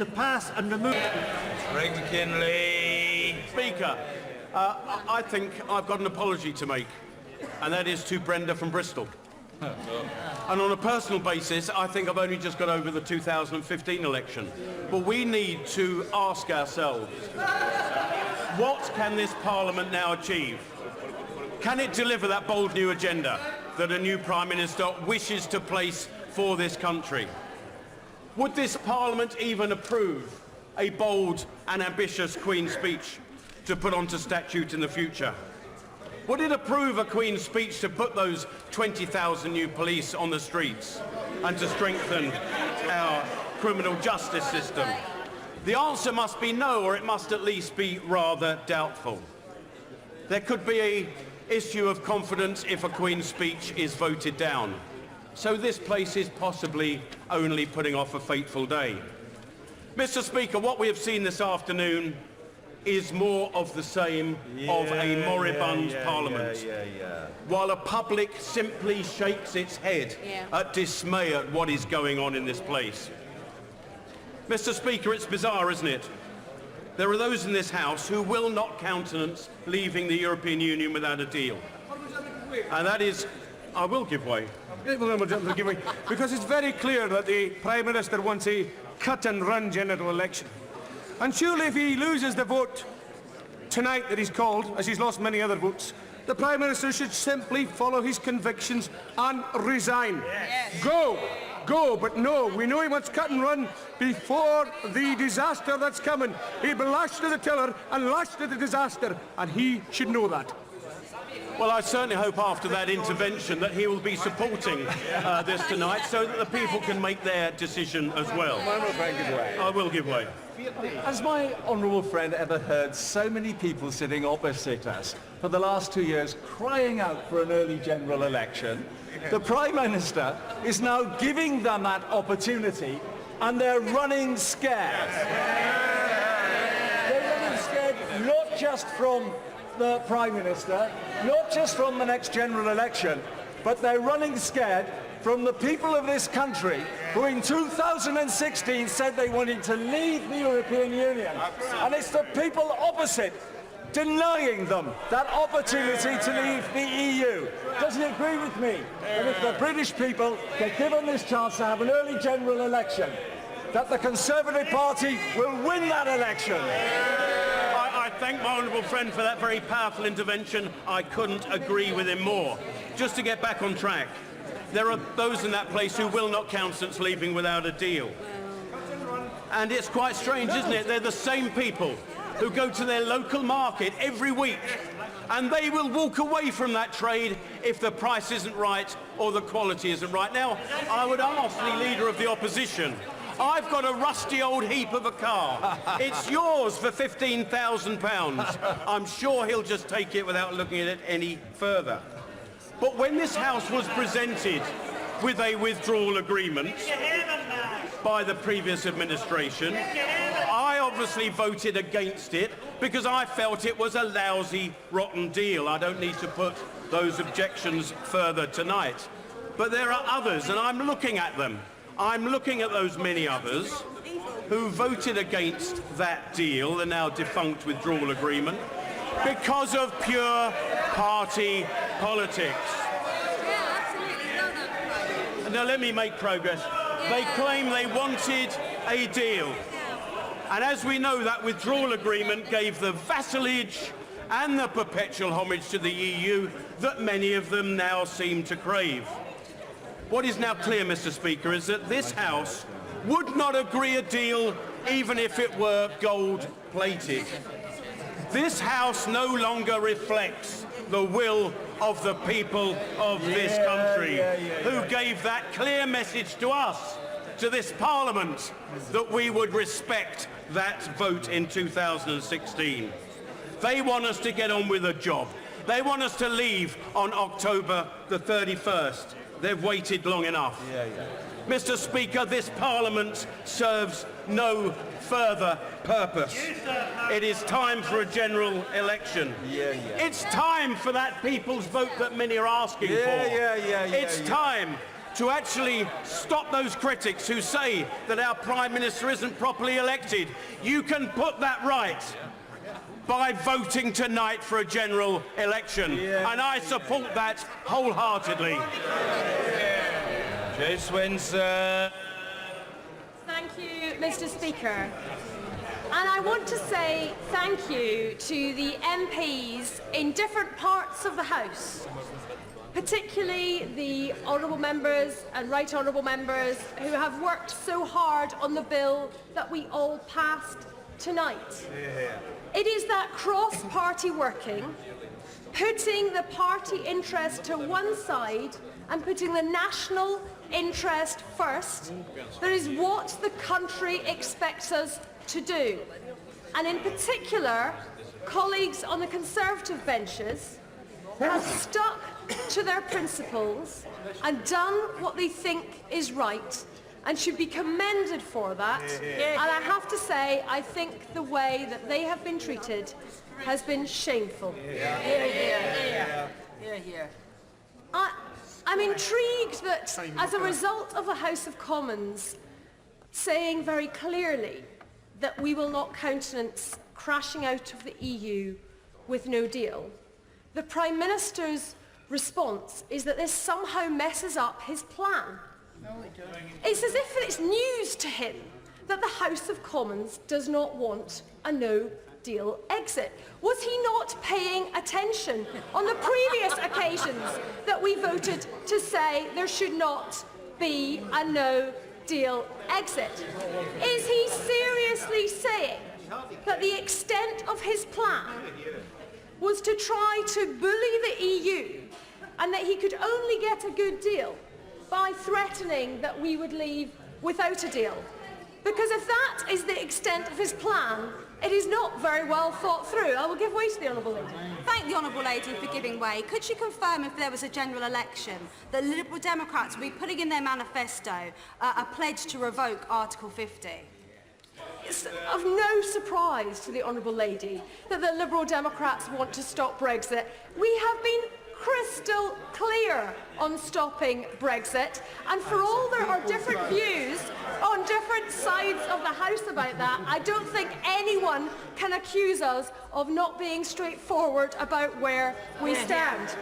to pass and remove... Craig McKinley. Speaker, I think I've got an apology to make, and that is to Brenda from Bristol. And on a personal basis, I think I've only just got over the 2015 election. But we need to ask ourselves, what can this Parliament now achieve? Can it deliver that bold new agenda that a new Prime Minister wishes to place for this country? Would this Parliament even approve a bold and ambitious Queen's speech to put onto statute in the future? Would it approve a Queen's speech to put those 20,000 new police on the streets and to strengthen our criminal justice system? The answer must be no, or it must at least be rather doubtful. There could be an issue of confidence if a Queen's speech is voted down. So this place is possibly only putting off a fateful day. Mr. Speaker, what we have seen this afternoon is more of the same of a moribund Parliament, while a public simply shakes its head at dismay at what is going on in this place. Mr. Speaker, it's bizarre, isn't it? There are those in this House who will not countenance leaving the European Union without a deal. And that is... I will give way. Because it's very clear that the Prime Minister wants a cut-and-run general election. And surely if he loses the vote tonight that he's called, as he's lost many other votes, the Prime Minister should simply follow his convictions and resign. Yes. Go, but no, we know he wants cut and run before the disaster that's coming. He'll be lashed to the tiller and lashed to the disaster, and he should know that. Well, I certainly hope after that intervention that he will be supporting this tonight so that the people can make their decision as well. I will give way. Has my honourable friend ever heard so many people sitting opposite us for the last 2 years crying out for an early general election? The Prime Minister is now giving them that opportunity and they're running scared. They're running scared not just from the Prime Minister, not just from the next general election, but they're running scared from the people of this country who in 2016 said they wanted to leave the European Union. And it's the people opposite denying them that opportunity to leave the EU. Doesn't he agree with me that if the British people get given this chance to have an early general election, that the Conservative Party will win that election? I thank my honourable friend for that very powerful intervention. I couldn't agree with him more. Just to get back on track, there are those in that place who will not countenance leaving without a deal. And it's quite strange, isn't it? They're the same people who go to their local market every week, and they will walk away from that trade if the price isn't right or the quality isn't right. Now, I would ask the Leader of the Opposition, I've got a rusty old heap of a car. It's yours for £15,000. I'm sure he'll just take it without looking at it any further. But when this House was presented with a withdrawal agreement by the previous administration, I obviously voted against it because I felt it was a lousy, rotten deal. I don't need to put those objections further tonight. But there are others, and I'm looking at them. I'm looking at those many others who voted against that deal, the now defunct withdrawal agreement, because of pure party politics. Now let me make progress. They claim they wanted a deal. And as we know, that withdrawal agreement gave the vassalage and the perpetual homage to the EU that many of them now seem to crave. What is now clear, Mr. Speaker, is that this House would not agree a deal even if it were gold-plated. This House no longer reflects the will of the people of this country, who gave that clear message to us, to this Parliament, that we would respect that vote in 2016. They want us to get on with a job. They want us to leave on October the 31st. They've waited long enough. Mr. Speaker, this Parliament serves no further purpose. It is time for a general election. It's time for that people's vote that many are asking for. It's time to actually stop those critics who say that our Prime Minister isn't properly elected. You can put that right by voting tonight for a general election. And I support that wholeheartedly. Jay Swinson. Thank you, Mr. Speaker. And I want to say thank you to the MPs in different parts of the House, particularly the honourable members and right honourable members who have worked so hard on the bill that we all passed tonight. It is that cross-party working, putting the party interest to one side and putting the national interest first, that is what the country expects us to do. And in particular, colleagues on the Conservative benches have stuck to their principles and done what they think is right and should be commended for that. And I have to say, I think the way that they have been treated has been shameful. I'm intrigued that as a result of the House of Commons saying very clearly that we will not countenance crashing out of the EU with no deal, the Prime Minister's response is that this somehow messes up his plan. It's as if it's news to him that the House of Commons does not want a no-deal exit. Was he not paying attention on the previous occasions that we voted to say there should not be a no-deal exit? Is he seriously saying that the extent of his plan was to try to bully the EU and that he could only get a good deal by threatening that we would leave without a deal? Because if that is the extent of his plan, it is not very well thought through. I will give way to the Honourable Lady. Thank the Honourable Lady for giving way. Could she confirm, if there was a general election, that Liberal Democrats will be putting in their manifesto a pledge to revoke Article 50? It's of no surprise to the Honourable Lady that the Liberal Democrats want to stop Brexit. We have been crystal clear on stopping Brexit, and for all there are different views on different sides of the House about that, I don't think anyone can accuse us of not being straightforward about where we stand.